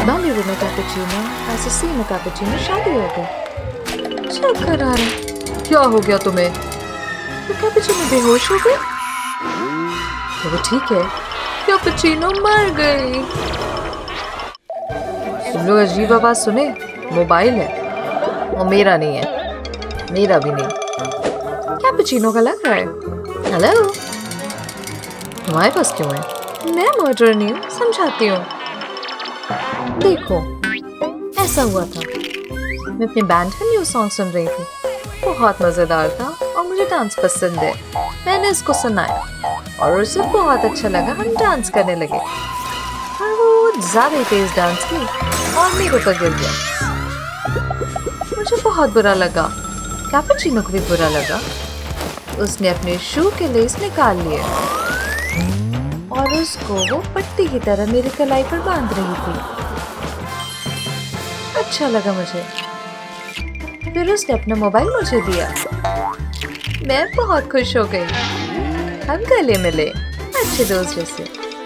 Bollywood में cappuccino, assassino cappuccino शादी हो गई। चक्कर आ रहा। क्या हो गया तुम्हें? तो कैपुचिनो बेहोश हो गई। तो वो ठीक है, कैपुचिनो मर गई। तुम लोग अजीब आवाज सुने? मोबाइल है और मेरा नहीं है, मेरा भी नहीं। कैपुचिनो का लग रहा है। हेलो, तुम्हारे पास क्यों है? मैं मर्डर नहीं हूँ, समझाती हूँ। देखो, ऐसा हुआ था, मैं अपने बैंड का न्यू सॉन्ग सुन रही थी। बहुत मजेदार था और मुझे डांस पसंद है। मैंने इसको सुनाया और उसे बहुत अच्छा लगा। हम डांस करने लगे और वो ज्यादा तेज डांस की और मेरे ऊपर गिर गया। मुझे बहुत बुरा लगा, कैपुचिनो को भी बुरा लगा। उसने अपने शू के लेस निकाल लिए और उसको वो पट्टी की तरह मेरी कलाई पर बांध रही थी। अच्छा लगा मुझे। फिर उसने अपना मोबाइल मुझे दिया। मैं बहुत खुश हो गई। हम गले मिले अच्छे दोस्त जैसे।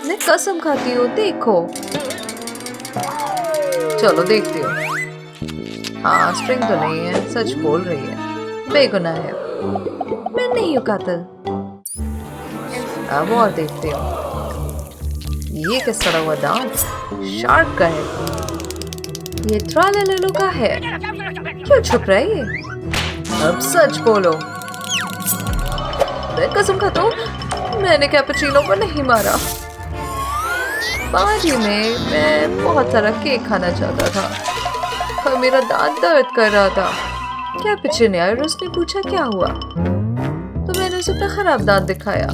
मैं कसम खाती हूँ, देखो। चलो देखती हूँ। हाँ, स्ट्रिंग तो नहीं है, सच बोल रही है, बेगुनाह है। मैं नहीं हूँ कातिल। अब और देखती हूँ। ये किस सड़ा हुआ दांत शार्क का है। ये ट्रालेलो का है। क्यों छुप रहा है ये? अब सच बोलो। मैं कसम खाता हूँ, मैंने कैपुचिनो को नहीं मारा। पार्टी में मैं बहुत सारा केक खाना चाहता था और मेरा दांत दर्द कर रहा था। कैपुचिनो आया और उसने पूछा क्या हुआ, तो मैंने उसे अपना खराब दांत दिखाया।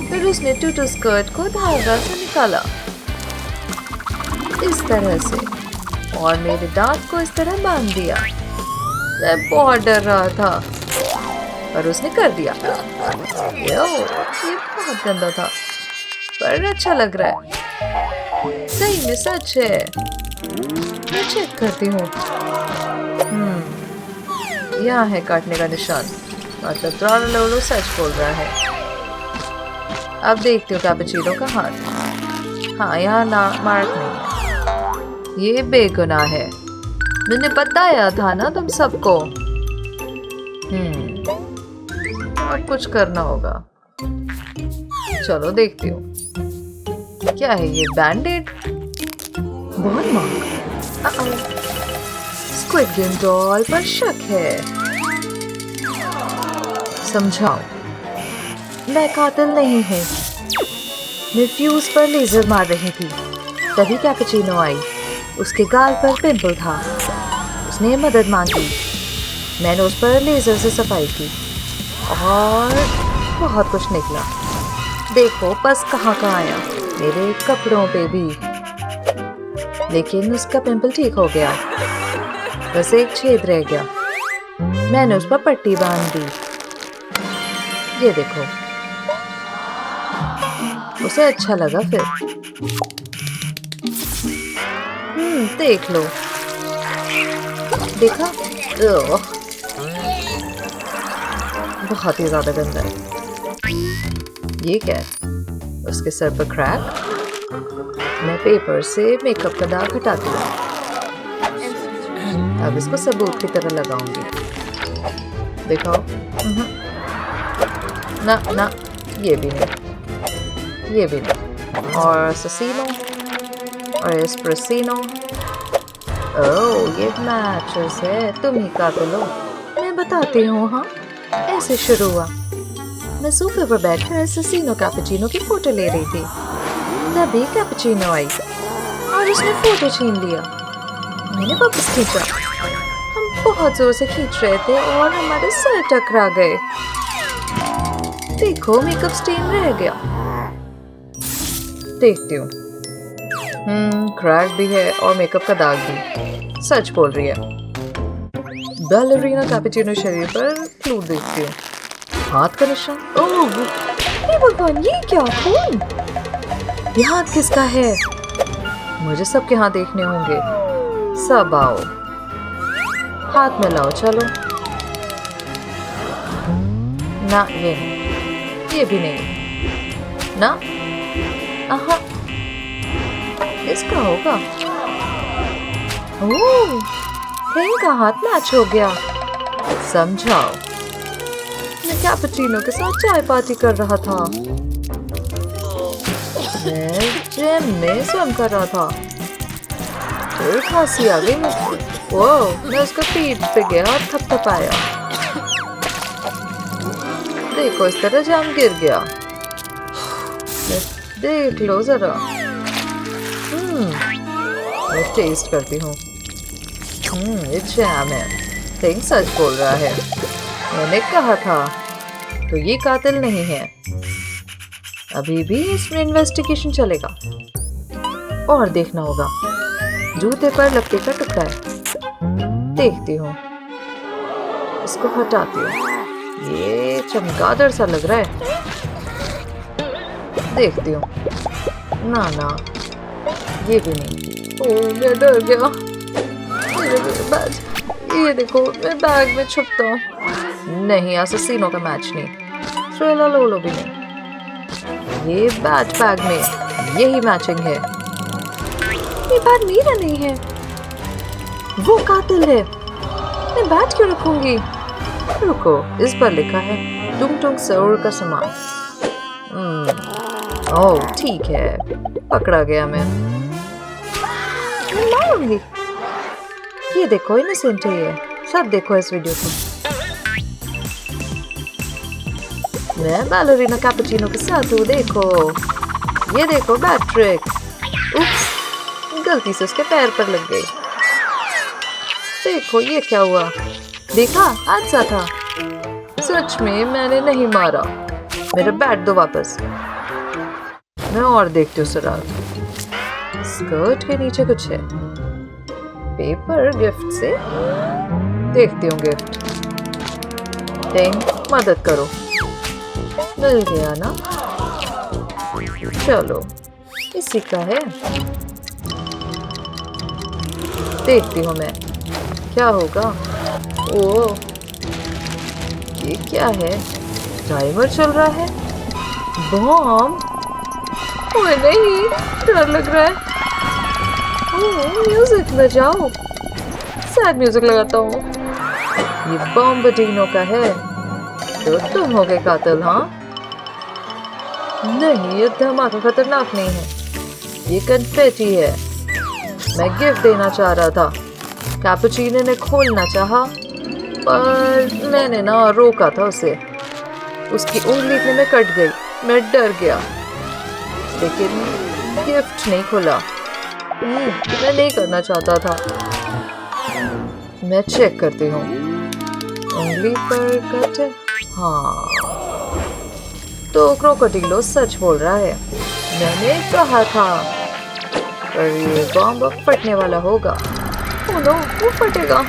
फिर उसने टूटू स्कर्ट को धागा से निकाला इस तरह से और मेरे दांत को इस तरह बांध दिया। मैं बहुत डर रहा था पर उसने कर दिया। ये बहुत गंदा था पर अच्छा लग रहा है। सही में सच है। मैं चेक करती हूँ। यहाँ है काटने का निशान, मतलब ट्रालेलो सच बोल रहा है। अब देखती हूँ कैपुचिनो का हाथ। हाँ, यहाँ ना मार्क नहीं है। ये बेगुनाह है। मैंने बताया था ना तुम सबको। और कुछ करना होगा। चलो देखती हूँ। क्या है ये? बैंडेड? बहुत महंगा। स्क्विड गेम डॉल पर शक है। समझाओ। मैं कातिल नहीं हूँ। मैं फ्यूज पर लेजर मार रही थी, तभी कैपुचिनो आई। उसके गाल पर पिंपल था। उसने मदद मांगी। मैंने उस पर लेजर से सफाई की और बहुत कुछ निकला। देखो पस कहाँ आया, मेरे कपड़ों पे भी। लेकिन उसका पिंपल ठीक हो गया, बस एक छेद रह गया। मैंने उस पर पट्टी बांध दी। ये देखो। उसे अच्छा लगा फिर। देख लो। देखा? बहुत ही ज्यादा गंदा है। ये क्या है? उसके सर पर क्रैक। मैं पेपर से मेकअप का दाग हटा दिया। अब इसको सबूत की तरह लगाऊंगी। दिखाओ। ना ना, ये भी नहीं, ये भी नहीं। और ससीनो और एस्प्रेसिनो। ओह, ये मैचेस है। तुम ही कातिल हो। मैं बताती हूँ। हाँ, ऐसे शुरू हुआ। मैं सोफे पर बैठकर एस्प्रेसिनो कैपुचिनो की फोटो ले रही थी। तभी कैपुचिनो आई और उसने फोटो छीन लिया। मैंने वापस खींचा। हम बहुत जोर से खींच रहे थे और हमारे सर टकरा गए। देखो, मेकअप स्टेन रह गया। देखती हूँ। क्रैक भी है और मेकअप का दाग भी। सच बोल रही है। बैलेरिना कैपुचिनो शरीर पर क्लू देखती हूँ। हाथ का निशान। ओह भगवान, ये क्या? खून? ये हाथ किसका है? मुझे सबके हाथ देखने होंगे। सब आओ, हाथ मिलाओ। चलो। ना, ये नहीं, ये भी नहीं। ना, इसका होगा। ओह, पेन का हाथ मैच हो गया। समझाओ। मैं कैपुचिनो के साथ चाय पार्टी कर रहा था। मैं जिम में स्वम कर रहा था। फिर खांसी आ गई मुझको। ओह, मैं उसका पीठ पे गया और थपथपाया। देखो, इस तरह जाम गिर गया। देख लो जरा। मैं टेस्ट करती हूँ। ये जैम है। थिंग सच बोल रहा है। मैंने कहा था। तो ये कातिल नहीं है। अभी भी इसमें इन्वेस्टिगेशन चलेगा और देखना होगा। जूते पर लकड़ी का टुकड़ा है। देखती हूँ, इसको हटाती हूँ। ये चमगादड़ सा लग रहा है। देखती हूँ। ना, ये भी नहीं। ओह, मैं डर गया। मेरे बैग, ये देखो, मैं बैग में छुपता हूँ। नहीं, असैसिनो का मैच नहीं। थ्रिला लोलो भी नहीं। ये बैच बैग में यही मैचिंग है। ये बैग मेरा नहीं है। वो कातिल है। मैं बैट क्यों रखूंगी? रुको, इस पर लिखा है टुंग टुंग सौर का सामान। ओह, ठीक है, पकड़ा गया मैं मारूंगी। ये देखो, इनोसेंट है ये। सब देखो इस वीडियो को। मैं बैलरीना कैपुचिनो के साथ हूँ। देखो, ये देखो बैट ट्रिक। उप्स, गलती से उसके पैर पर लग गई। देखो, ये क्या हुआ? देखा, हादसा था। सच में मैंने नहीं मारा। मेरा बैट दो वापस। मैं और देखती हूँ सुराग। स्कर्ट के नीचे कुछ है। पेपर गिफ्ट से देखती हूँ। गिफ्ट टिंग, मदद करो। मिल गया ना? चलो, इसी का है। देखती हूँ मैं, क्या होगा। ओह, ये क्या है? टाइमर चल रहा है। बॉम्ब? ओए नहीं, डर लग रहा है। ओह, म्यूजिक बजाओ। सैड म्यूजिक लगाता हूँ। ये बॉम्बर्डिनो का है। तो तुम हो गए कातिल, हाँ? नहीं, ये धमाका खतरनाक नहीं है। ये कन्फेटी है। मैं गिफ्ट देना चाह रहा था। कैपुचिनो ने खोलना चाहा, पर मैंने ना रोका था उसे। उसकी उंगली इतने में कट गई। मैं डर गया, लेकिन गिफ्ट नहीं खोला। मैं नहीं करना चाहता था। मैं चेक करती हूँ। उंगली पर कट है। हाँ, तो क्रोकोडिलो सच बोल रहा है। मैंने कहा था। पर ये बॉम्ब अब फटने वाला होगा। ओह नो, वो फटेगा।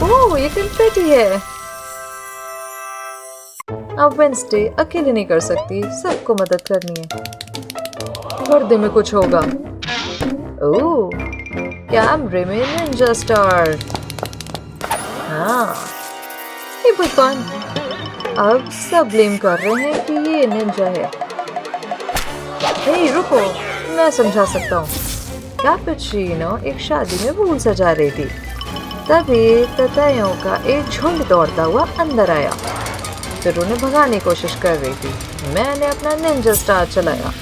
ओह, ये कन्फेटी है। अब वेंसडे अकेले नहीं कर सकती, सबको मदद करनी है। पर्दे में कुछ होगा। ओह, कैमरे में निंजा स्टार। हाँ, ये भगवान, अब सब ब्लेम कर रहे हैं कि ये निंजा है। हे, रुको, मैं समझा सकता हूँ। कैपुचिनो एक शादी में फूल सजा रही थी। तभी ततैयों का एक झुंड दौड़ता हुआ अंदर आया। फिर उन्हें भगाने की कोशिश कर रही थी। मैंने अपना निंजा स्टार चलाया।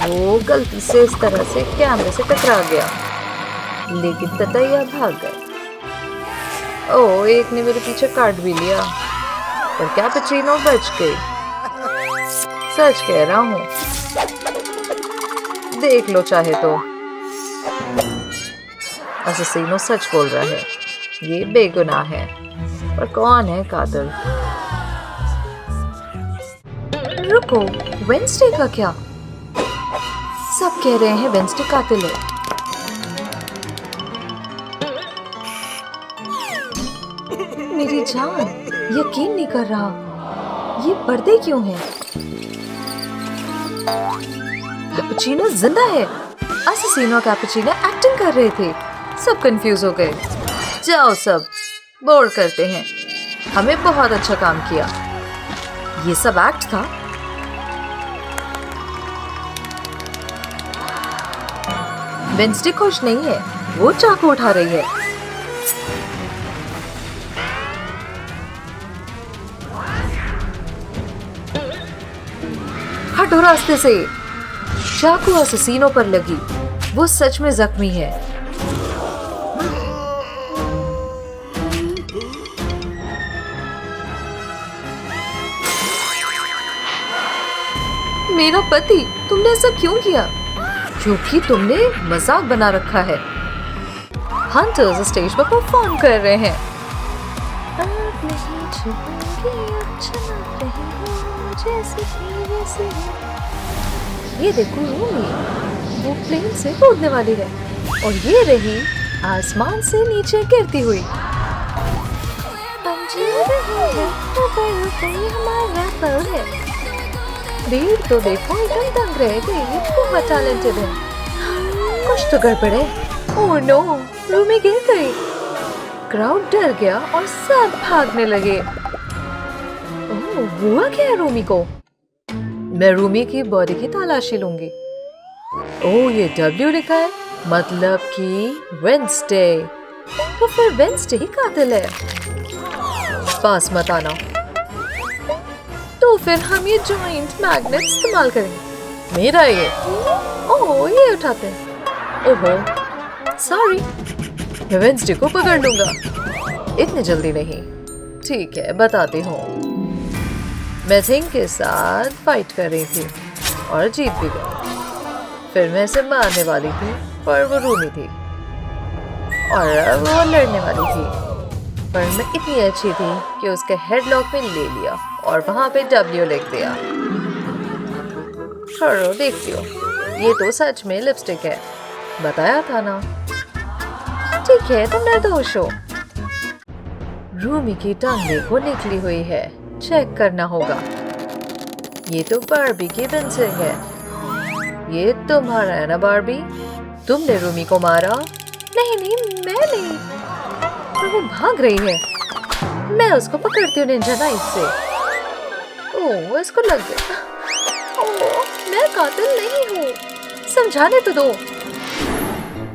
वो गलती से इस तरह से कैमरे से टकरा गया, लेकिन ततैया भाग गए। ओह, एक ने मेरे पीछे काट भी लिया, पर कैपुचिनो बच गई। सच कह रहा हूँ, देख लो चाहे तो। असैसिनो सच बोल रहा है। ये बेगुनाह है, पर कौन है कातिल? रुको, वेंसडे का क्या? सब कह रहे हैं वेंसडे कातिल है। मेरी जान, यकीन नहीं कर रहा। ये पर्दे क्यों हैं? कैपुचिनो जिंदा है। असैसिनो कैपुचिनो एक्टिंग कर रहे थे। सब कंफ्यूज हो गए। जाओ, सब बोर्ड करते हैं। हमें बहुत अच्छा काम किया। ये सब एक्ट था। वेंसडे खुश नहीं है, वो चाकू उठा रही है। हटो रास्ते से। चाकू अससीनों पर लगी, वो सच में जख्मी है। मेरा पति, तुमने ऐसा क्यों किया? क्योंकि तुमने मजाक बना रखा है। हंटर्स स्टेज पर परफॉर्म कर रहे हैं। ये देखो रूमी, वो प्लेन से कूदने वाली है और ये रही आसमान से नीचे गिरती हुई। भीड़ तो देखो एकदम दंग रह गई, ये बहुत टैलेंटेड है। कुछ तो गड़बड़ है। ओह नो, रूमी गिर गई। क्राउड डर गया और सब भागने लगे। ओह, हुआ क्या है रूमी को? मैं रूमी की बॉडी की तलाशी लूंगी। ओह, ये W लिखा है, मतलब कि वेंसडे। तो फिर वेंसडे ही कातिल है। पास मत आना। तो फिर हम ये जॉइंट मैग्नेट इस्तेमाल करेंगे। मेरा ये। ओह, ये उठाते हैं। ओहो, सॉरी। मैं वेंसडे को पकड़ लूंगा। इतनी जल्दी नहीं। ठीक है, बताती हूँ। मैं थिंग के साथ फाइट कर रही थी और जीत भी गई। फिर मैं इसे मारने वाली थी पर वो रूमी थी और वो लड़ने वाली थी, पर मैं इतनी अच्छी थी कि उसके हेडलॉक में ले लिया और वहां पे W लिख दिया। छोड़ो, देखती हो, ये तो सच में लिपस्टिक है। बताया था ना। ठीक है, तुम निर्दोष हो। रूमी की टांग देखो निकली हुई है, चेक करना होगा। ये तो बार्बी की पेंसिल है। ये तुम्हारा है ना बार्बी? तुमने रूमी को मारा? नहीं नहीं, मैं नहीं। पर वो भाग रही है। मैं उसको पकड़ती हूँ निंजा नाइफ से। ओह, इसको लग गया। ओह, मैं कातिल नहीं हूँ। समझाने तो दो।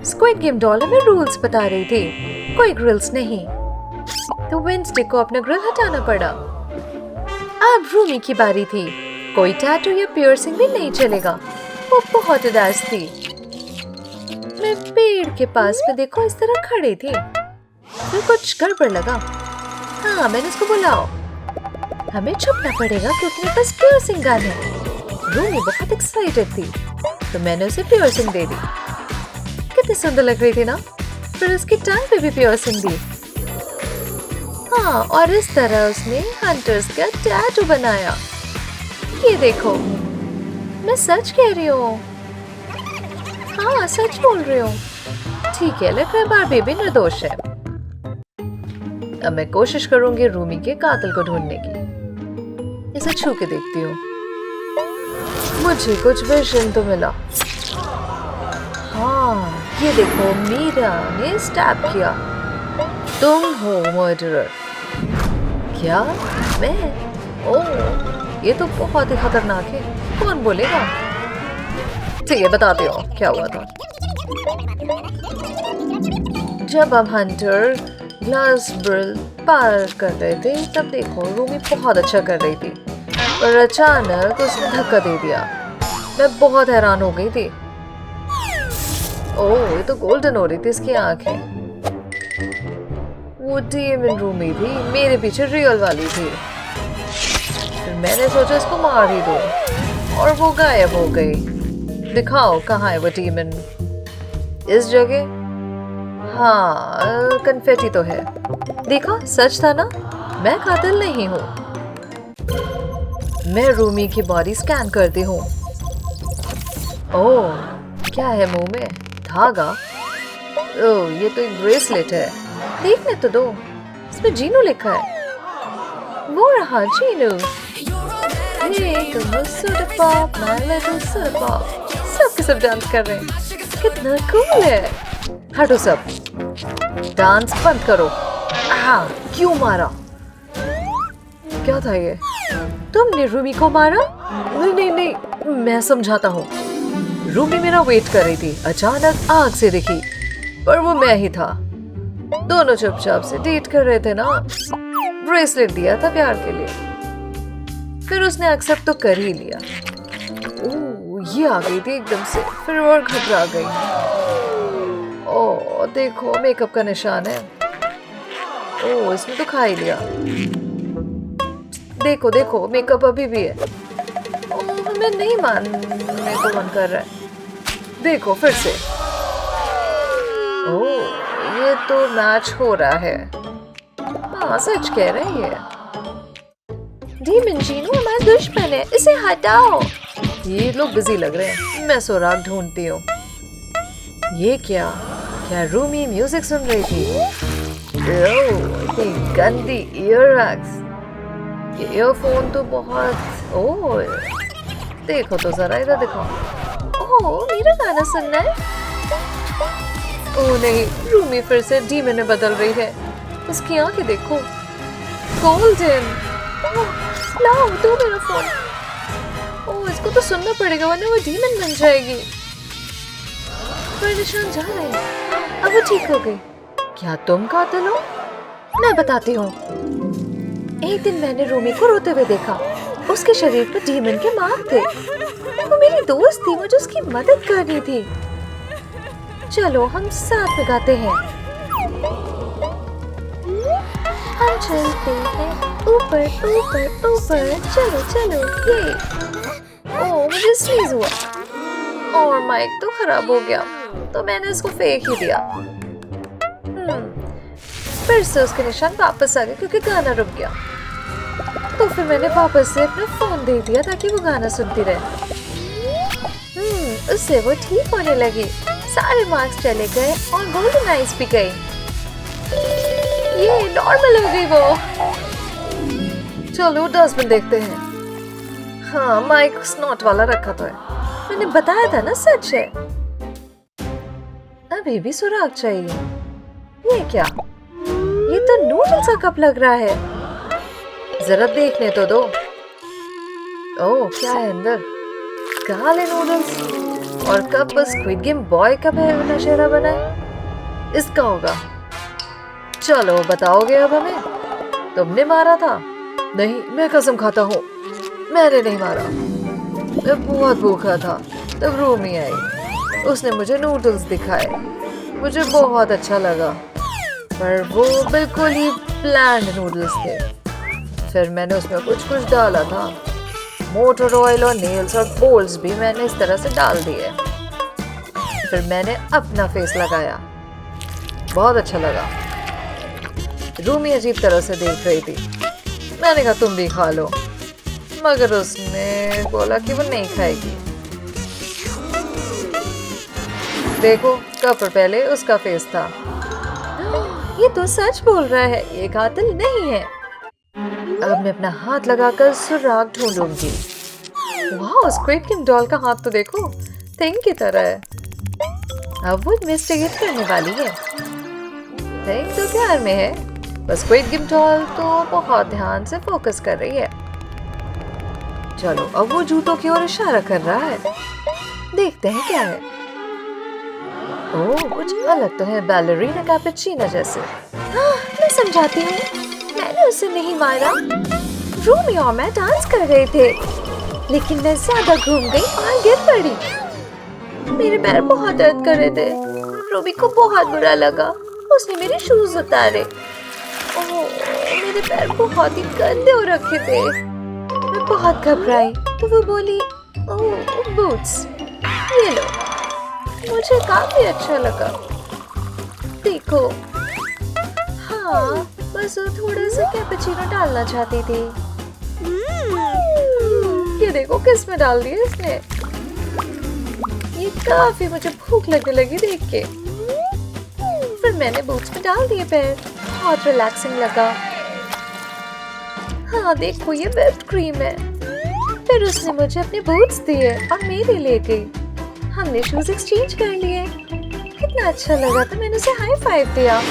स्क्विड गेम डॉल में रूल्स बता रही थी, कोई ग्रिल्स नहीं। तो वेंसडे को अपना ग्रिल हटाना पड़ा। अब रूमी की बारी थी। कोई टैटू या पियर्सिंग भी नहीं चलेगा। वो बहुत उदास थी। मैं पेड़ के पास में देखो इस तरह खड़ी थी। फिर कुछ गड़बड़ लगा। हाँ, मैंने उसको बुलाओ। हमें छुपना पड़ेगा क्योंकि मेरे पास पियर्सिंग गन है। रूमी बहुत एक्साइटेड थी, तो मैंने उसे पियर्सिंग दे दी। कितनी सुंदर लग रही थी ना। फिर उसकी टांग पे भी पियर्सिंग दी। हाँ, और इस तरह उसने हंटर्स का टैटू बनाया। ये देखो, मैं सच कह रही हूँ। हाँ, सच बोल रही हूँ। ठीक है, लेकिन बार्बी भी निर्दोष है। अब मैं कोशिश करूंगी रूमी के कातिल को ढूंढने की। इसे छू के देखती हूँ। मुझे कुछ विजन तो मिला। हाँ, ये देखो, मीरा ने स्टैब किया। तुम हो मर्डरर। क्या? मैं? ओह, ये तो बहुत ही खतरनाक है। कौन बोलेगा? ठीक है, बताते हो क्या हुआ था। जब हम हंटर ग्लास ब्रिल पार कर रहे थे, तब देखो रूमी बहुत अच्छा कर रही थी, पर अचानक उसने धक्का दे दिया। मैं बहुत हैरान हो गई थी। ओह, ये तो गोल्डन हो रही थी इसकी आंखें। वो डीमन रूमी थी, मेरे पीछे रियल वाली थी। फिर मैंने सोचा इसको मार ही दो, और वो गायब हो गई। दिखाओ कहाँ है वो डीमन। इस जगह? हाँ, कन्फेटी तो है। देखा, सच था ना, मैं कातिल नहीं हूँ। मैं रूमी की बॉडी स्कैन करती हूँ। ओह, क्या है मुंह में? धागा? ओह, ये तो एक ब्रेसलेट है। देखने तो दो, इसमें जीनू लिखा है। वो रहा जीनू। सब के सब डांस कर रहे हैं। कितना कूल है। हटो सब, डांस बंद करो। क्यों मारा? क्या था ये? तुमने रूमी को मारा? नहीं नहीं नहीं, मैं समझाता हूँ। रूमी मेरा वेट कर रही थी, अचानक आग से दिखी, पर वो मैं ही था। दोनों चुपचाप से डेट कर रहे थे ना। ब्रेसलेट दिया था प्यार के लिए, फिर उसने एक्सेप्ट तो कर ही लिया। ओह, ये आ गई थी एकदम से, फिर और घबरा गई। ओह देखो, मेकअप का निशान है। ओह, इसने तो खा ही लिया। देखो देखो, मेकअप अभी भी है। ओह, मैं नहीं मानने को मन कर रहा है। देखो फिर से। ओह, ये तो मैच हो रहा है। हाँ, सच कह रही है। डीमन जीनू हमारा दुश्मन है, इसे हटाओ। ये लोग बिजी लग रहे हैं, मैं सुराग ढूंढती हूँ। ये क्या रूमी म्यूजिक सुन रही थी? इतनी गंदी ईयरबड्स। ये ईयरफोन तो बहुत। ओह देखो तो जरा, इधर देखो। ओह, मेरा गाना सुनना है? ओह नहीं, रूमी फिर से डीमन में बदल रही है। उसकी आंखें देखो, गोल्डन। लाओ दो मेरा फोन। ओह, इसको तो सुनना पड़ेगा वरना वो डीमन बन जाएगी। पर निशान जा रहे हैं, अब वो ठीक हो गई। क्या तुम कातिल हो? मैं बताती हूँ। एक दिन मैंने रूमी को रोते हुए देखा। उसके शरीर पर डीमन के मार्क थे। वो मेरी दोस्त थी, मुझे उसकी मदद करनी थी। चलो हम साथ में गाते हैं। हम चलते हैं ऊपर ऊपर ऊपर, चलो चलो ये। ओह, मुझे स्नीज हुआ और माइक तो खराब हो गया, तो मैंने इसको फेंक ही दिया। फिर से उसके निशान वापस आ गए क्योंकि गाना रुक गया। तो फिर मैंने वापस से अपना फोन दे दिया ताकि वो गाना सुनती रहे। उससे वो ठीक होने लगी। सारे मार्क्स चले गए और गोल्डन आइज भी गई। ये नॉर्मल हो गई वो। चलो डस्टबिन देखते हैं। हाँ, माइक स्नॉट वाला रखा तो है। मैंने बताया था ना, सच है। अभी भी सुराग चाहिए। ये क्या? ये तो नूडल्स का कप लग रहा है। जरा देखने तो दो। ओह, क्या है अंदर? काले नूडल्स और कप स्क्विड गेम बॉय का नशेरा बना है। इसका होगा। चलो बताओगे अब हमें? तुमने मारा था? नहीं, मैं कसम खाता हूँ, मैंने नहीं मारा। मैं बहुत भूखा था, तब रूमी आई। उसने मुझे नूडल्स दिखाए, मुझे बहुत अच्छा लगा, पर वो बिल्कुल ही ब्लैंड नूडल्स थे। फिर मैंने उसमें कुछ कुछ डाला था। मोटर ऑयल और नेल्स और बोल्स भी मैंने इस तरह से डाल दिए। फिर मैंने अपना फेस लगाया, बहुत अच्छा लगा। रूमी अजीब तरह से देख रही थी। मैंने कहा तुम भी खा लो, मगर उसने बोला कि वो नहीं खाएगी। देखो, कप पर पहले उसका फेस था। ये तो सच बोल रहा है, ये कातिल नहीं है। अब मैं अपना हाथ लगाकर सुराग ढूंढूंगी। वाह, स्क्विड गेम डॉल का हाथ तो देखो, थिंग की तरह है। अब वो इन्वेस्टिगेट करने वाली है। थिंग तो प्यार में है, बस स्क्विड गेम डॉल तो बहुत ध्यान से फोकस कर रही है। चलो, अब वो जूतों की ओर इशारा कर रहा है। देखते हैं क्या है। ओह, कुछ अलग तो है, बैलरीना कैपुचिनो जैसे। हाँ, मैं समझाती हूँ। मैंने उसे नहीं मारा। रूमी और मैं डांस कर रहे थे, लेकिन मैं ज्यादा घूम गई और गिर पड़ी। मेरे पैर बहुत दर्द कर रहे थे। रूमी को बहुत बुरा लगा, उसने मेरे शूज उतारे। ओह, मेरे पैर बहुत ही गंदे हो रखे थे। मैं बहुत घबराई, तो वो बोली, ओह बूट्स, ये लो। मुझे काफी अच्छा लगा। देखो, हाँ, बस वो थोड़ा सा कैपुचिनो डालना चाहती थी। ये देखो किस में डाल दिया इसने। ये काफी मुझे भूख लगने लगी देख के। फिर मैंने बूट्स में डाल दिए पैर, बहुत रिलैक्सिंग लगा। हाँ देखो, ये व्हिप्ड क्रीम है। फिर उसने मुझे अपने बूट्स दिए और मेरे ले गई। हमने शूज एक्सचेंज कर लिए। कितना अच्छा लगा, तो मैंने उसे हाई फाइव दिया।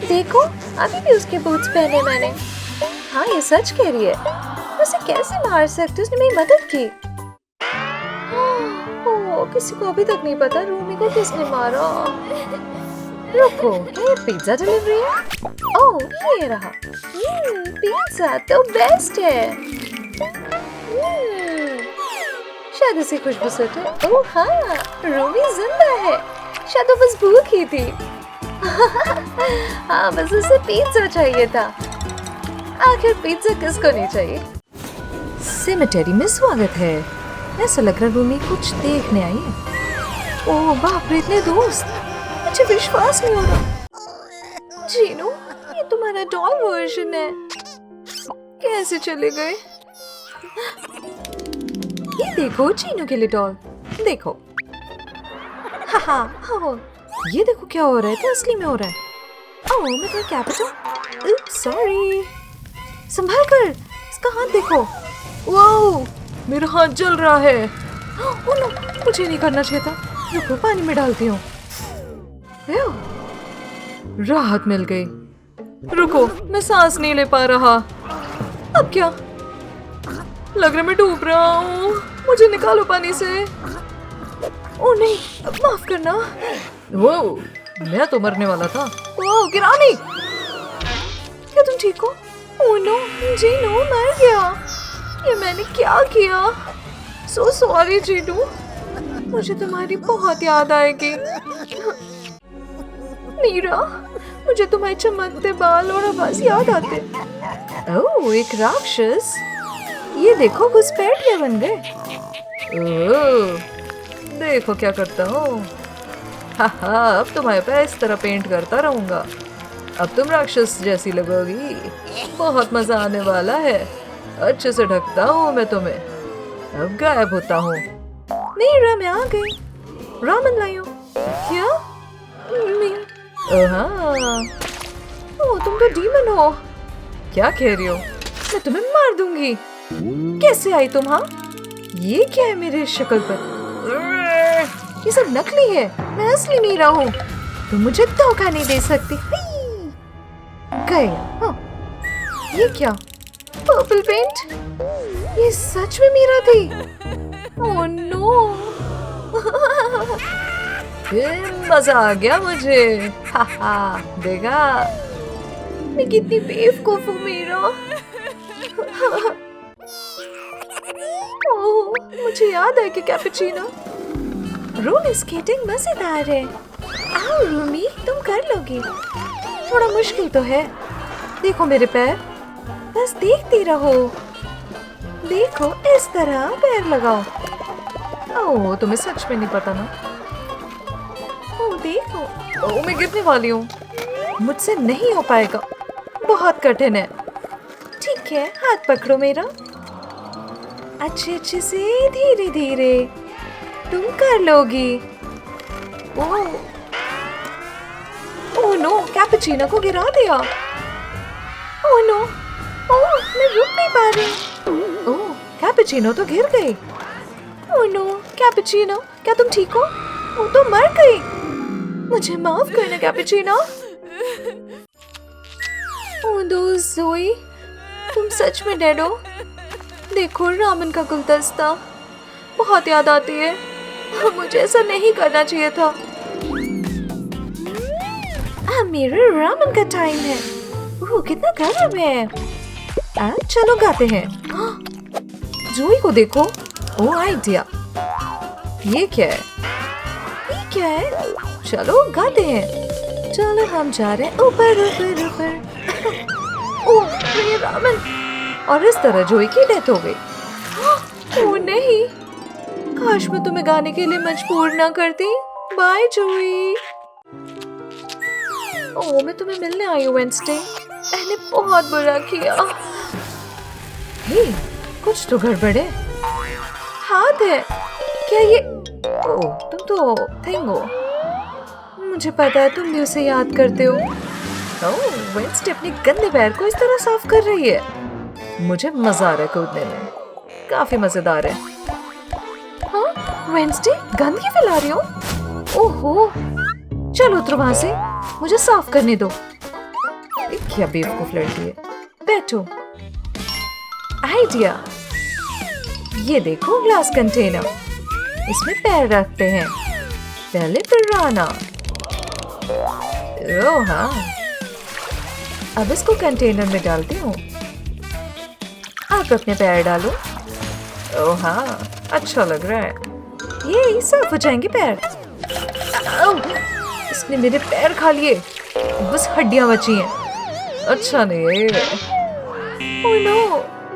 देखो, अभी भी उसके बूट्स पहने मैंने। हाँ, ये सच कह रही है। उसे कैसे मार सकती, उसने मेरी मदद की। ओह, किसी को अभी तक नहीं पता रूमी को किसने मारा। रुको, ये पिज्जा डिलीवरी है? ओह, ये रहा। पिज्जा तो बेस्ट है। शायद इसे खुशबू से है। ओह हाँ, रूमी जिंदा है। शायद वो बस भूखी थी। हाँ, बस उसे पिज्जा चाहिए था। आखिर पिज्जा किसको नहीं चाहिए? सेमेटेरी में स्वागत है। ऐसा लग रहा रूमी कुछ देखने आई है। ओह बाप रे, इतने दोस्त, मुझे विश्वास नहीं हो रहा। जीनू, ये तुम्हारा डॉल वर्जन है। कैसे चले गए? ये देखो चीनू के लिए डॉल। देखो। हाँ, ये देखो क्या हो रहा है। तो असली में हो रहा है। ओह, मैं तुम्हें क्या बताऊं? सॉरी। संभाल कर, इसका हाथ देखो। वाओ, मेरा हाथ जल रहा है। ओह नो, मुझे नहीं करना चाहिए था। रुको, पानी में डालती हूँ। राहत मिल गई। रुको, मैं सांस नहीं ले पा रहा। अब क्या? लग रहा मैं डूब रहा हूँ। मुझे निकालो पानी से। ओह नहीं, माफ करना। वो, मैं तो मरने वाला था। ओह गिरानी, क्या तुम ठीक हो? ओह नो, जीनू मर गया। ये मैंने क्या किया? सो सॉरी जीनू, मुझे तुम्हारी बहुत याद आएगी। मीरा, मुझे तुम्हारे चमकते बाल और आवाज याद आते। ओह, एक राक्षस। ये देखो, घुसपैठ क्या बन गए। ओह, देखो क्या करता हूँ। हाँ, अब तुम्हारे पे इस तरह पेंट करता रहूंगा। अब तुम राक्षस जैसी लगोगी। बहुत मजा आने वाला है। अच्छे से ढकता हूँ मैं तुम्हें। अब गायब होता हूँ। मीरा, मैं आ गई। रामन लाई हूँ। क्या? हाँ, ओह, तुम तो डीमन हो। क्या कह रही हो? मैं तुम्हें मार दूंगी। कैसे आई तुम? हाँ, ये क्या है मेरे शक्ल पर? ये सब नकली है, मैं असली मीरा हूँ। तुम मुझे धोखा नहीं दे सकती। गया। हाँ, ये क्या? Purple paint? ये सच में मीरा थी। Oh no. मजा आ गया मुझे। देखा, मैं कितनी बेवकूफ हूँ मीरा। ओह, मुझे याद है कि कैपुचिनो। रोलर स्केटिंग मजेदार है। आओ रूमी, तुम कर लोगी। थोड़ा मुश्किल तो है। देखो मेरे पैर, बस देखती रहो। देखो, इस तरह पैर लगाओ। ओह, तुम्हें सच में नहीं पता ना। ओह देखो, ओह मैं गिरने वाली हूँ। मुझसे नहीं हो पाएगा, बहुत कठिन है। ठीक है, हाथ पकड़ो मेरा। अच्छे अच्छे से, धीरे धीरे। तुम कर लोगी। ओह नो, कैपुचिनो को गिरा दिया। ओह नो, ओह मैं रुक नहीं पा रही। ओह, कैपुचिनो तो गिर गई। ओह नो, कैपुचिनो, क्या तुम ठीक हो? वो तो मर गई। मुझे माफ करना कैपुचिनो। ओह दोस्त ज़ोई, तुम सच में डेड हो। देखो रामन का गुलदस्ता, बहुत याद आती है। मुझे ऐसा नहीं करना चाहिए था। मेरे रामन का टाइम है। ओह कितना गर्म है। चलो गाते हैं। जोई को देखो। ओह आइडिया। ये क्या है? ये क्या है? चलो गाते हैं। चलो हम जा रहे हैं ऊपर ऊपर ऊपर। ओह ये रामन। और इस तरह जोई की डेथ हो गई। ओह नहीं, काश मैं तुम्हें गाने के लिए मजबूर ना करती। बाय जोई। ओह मैं तुम्हें मिलने आई हूँ वेंसडे। मैंने बहुत बुरा किया। हे, कुछ तो गड़बड़ है। हाथ है क्या ये? ओह तुम तो थिंग हो। मुझे पता है तुम भी उसे याद करते हो। ओह वेंसडे अपने गंदे पैर को इस तरह साफ कर रही है। मुझे मजा आ रहा है कूदने में, काफी मजेदार है। हाँ वेंसडे गंदगी फैला रही हो। ओहो, चलो उतरो वहां से, मुझे साफ करने दो। क्या बेवकूफ लड़की है। बैठो। आइडिया। ये देखो ग्लास कंटेनर। इसमें पैर रखते हैं, पहले पिराना। ओह हाँ, अब इसको कंटेनर में डालती हूँ। आप अपने पैर डालो। ओह हाँ, अच्छा लग रहा है। ये साफ हो जाएंगे पैर। इसने मेरे पैर खा लिए, बस हड्डियां बची हैं। अच्छा नहीं है। ओह नो,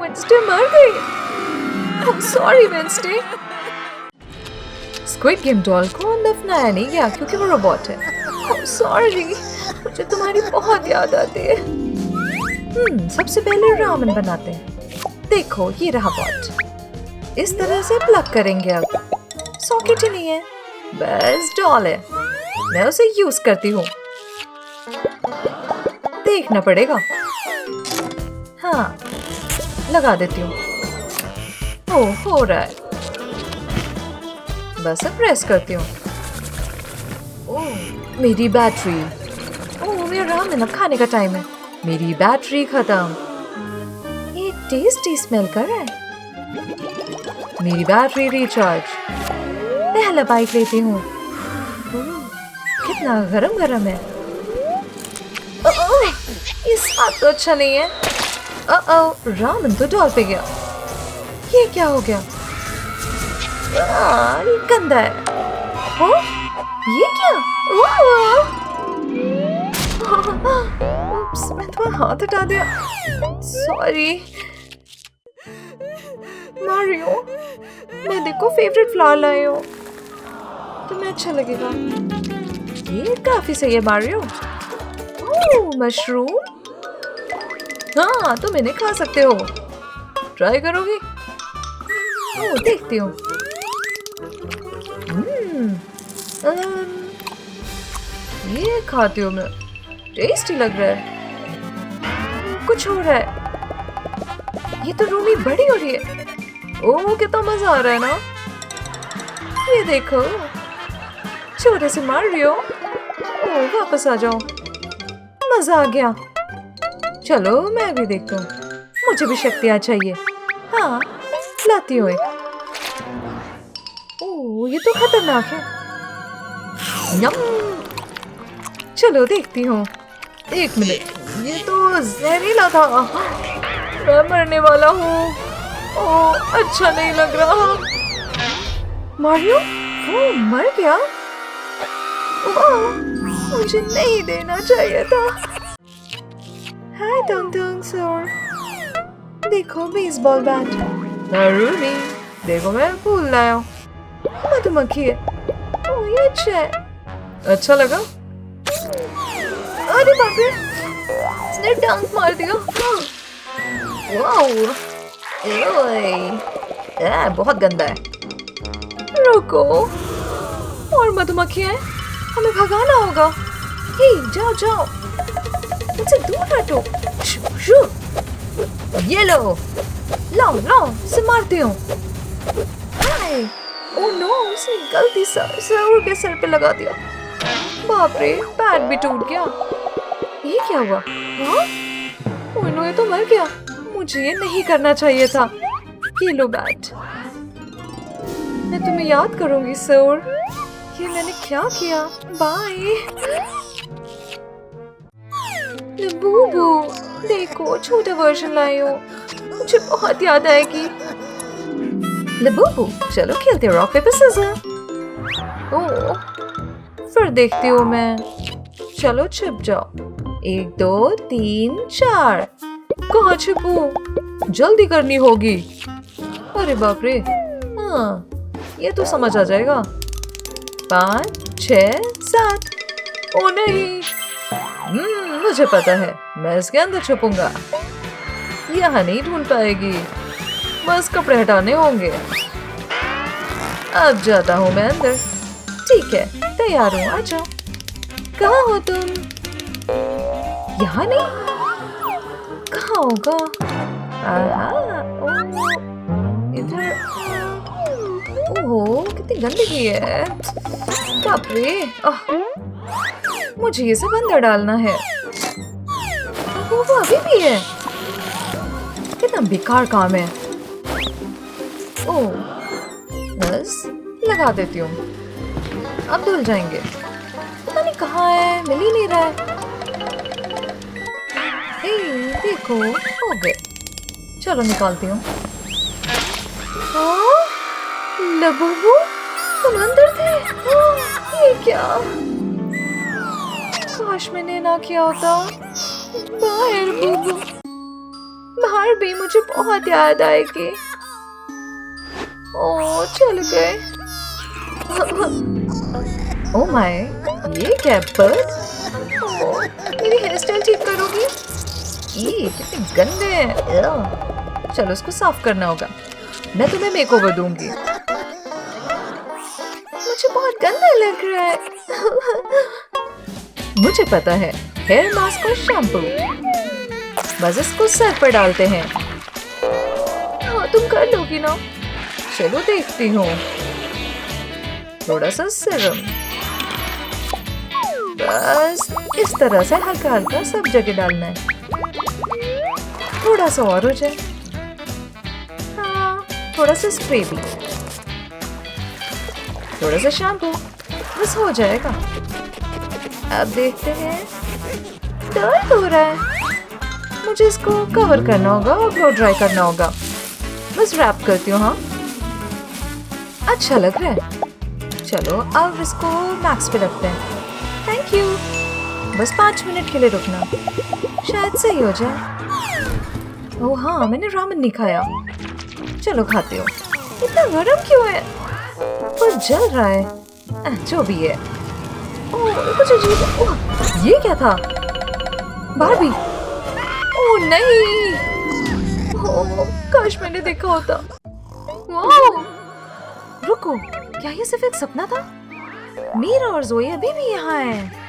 वेडनेसडे मर गई। Oh sorry Wednesday. Squid game doll को दफनाया नहीं गया क्योंकि वो रोबोट है। ओह सॉरी, मुझे तुम्हारी बहुत याद आती है। सबसे पहले रामेन बनाते हैं। देखो ये रहा पॉट। इस तरह से प्लग करेंगे। अब सॉकेट ही नहीं है, बस डॉल है। मैं उसे यूज करती हूँ। देखना पड़ेगा। हाँ, लगा देती हूँ। ओह हो रहा है। बस अब प्रेस करती हूँ। ओह मेरी बैटरी। ओह मेरा रामेन अब खाने का टाइम है। मेरी बैटरी खत्म। ये टेस्टी स्मेल कर रहा है। मेरी बैटरी रिचार्ज। पहला बाइट लेती हूँ। कितना गरम गरम है। ये स्वाद तो अच्छा नहीं है। रामेन तो डॉल पे गया। ये क्या हो गया? ये गंदा है। हाँ? ये क्या? उप्स, मैं तुम्हारा हाथ हटा दिया। सॉरी मारियो, मैं देखो फेवरेट फ्लावर लाई हूँ, तुम्हें अच्छा लगेगा। ये काफी सही है मारियो। ओह मशरूम। हाँ तुम इन्हें खा सकते हो। ट्राई करोगी? ओह देखती हूँ। ये खाती हूँ मैं। टेस्टी लग रहा है। कुछ हो रहा है। ये तो रूमी बड़ी हो रही है। ओह कितना मजा आ रहा है ना। ये देखो, छोटे से मार रही हो। ओह वापस आ जाओ। मजा आ गया। चलो मैं भी देखता हूँ। मुझे भी शक्तियाँ चाहिए। हाँ लाती हूँ एक। ओह ये तो खतरनाक है। यम। चलो देखती हूँ। एक मिनट, ये तो जहरीला था। मैं मरने वाला हूँ। ओह अच्छा नहीं लग रहा। मारियो वो मर गया। ओह मुझे नहीं देना चाहिए था। हाय टंग टंग सर, देखो बेसबॉल बैट। रूमी देखो मैं फूल लाया हूँ। मधुमक्खी है। ओह ये अच्छा है। अच्छा लगा? अरे बाप रे, इसने डंक मार दिया। वाओ, बहुत गंदा है। रुको, और मधुमक्खी है, हमें भगाना होगा। हे जाओ जाओ, मुझसे दूर हटो। ये लो, लाओ लाओ, से मारती हूँ। हाय, ओह नो, उसने गलती से सर के सर पे लगा दिया। बाप रे, पैर भी टूट गया। ये क्या हुआ? हाँ? ओह नो, ये तो मर गया। मुझे ये नहीं करना चाहिए था। ये लो बैट। मैं तुम्हें याद करूंगी सर। ये मैंने क्या किया? बाय। बूबू देखो, छोटा वर्जन लाई हो। मुझे बहुत याद आएगी। लबूबू चलो खेलते रॉक पेपर सीजर। ओह फिर देखती हूँ मैं। चलो छिप जाओ। 1 2 3 4। कहाँ छिपू? जल्दी करनी होगी। अरे बाप रे, हाँ ये तो समझ आ जाएगा। 5 6 7। ओ नहीं, मुझे पता है, मैं इसके अंदर छुपूंगा। यहाँ नहीं ढूंढ पाएगी, बस कपड़े हटाने होंगे। अब जाता हूँ मैं अंदर। ठीक है, तैयार हूँ, आ जाओ। कहाँ हो तुम? यहाँ नहीं, कहाँ होगा? इधर। ओह कितनी गंदगी है। बाप रे, मुझे ये सब अंदर डालना है। वो अभी भी है। कितना बेकार काम है। ओह बस लगा देती हूँ, अब धुल जाएंगे। पता नहीं कहाँ है, मिल ही नहीं रहा है। हे, देखो हो गए। चलो निकालती हूँ। हाँ, लबूबू तुम अंदर थे? ये क्या? काश मैंने ना किया होता। बाहर बूबू, बाहर भी मुझे बहुत याद आएगी। ओ चल गए। ओ माय, ये क्या पर? मेरी हेयर स्टाइल ठीक करोगी? ये कितने गंदे हैं। चलो इसको साफ करना होगा। मैं तुम्हें मेकओवर दूंगी। मुझे बहुत गंदा लग रहा है। मुझे पता है, हेयर मास्क और शैम्पू। बस इसको सर पर डालते हैं। हाँ तुम कर लोगी ना? चलो देखती हूँ। थोड़ा सा सीरम, बस इस तरह से हल्का हल्का सब जगह डालना है। थोड़ा सा और हो जाए। हाँ, थोड़ा सा स्प्रे भी, थोड़ा सा शैम्पू, बस हो जाएगा। अब देखते हैं। दर्द हो रहा है, मुझे इसको कवर करना होगा और ब्लो ड्राई करना होगा। बस रैप करती हूँ। हाँ अच्छा लग रहा है। चलो अब इसको मैक्स पे रखते हैं। Thank you. बस 5 मिनट के लिए रुकना, शायद सही हो जाए। ओह हाँ, मैंने रामेन नहीं खाया। चलो खाते हो। इतना गरम क्यों है? पर जल रहा है। जो भी है। ओह कुछ अजीब। ओह ये क्या था? बारबी। ओह नहीं। ओह काश मैंने देखा होता। वाह, रुको, क्या ये सिर्फ एक सपना था? मीरा और जोई अभी भी यहाँ है।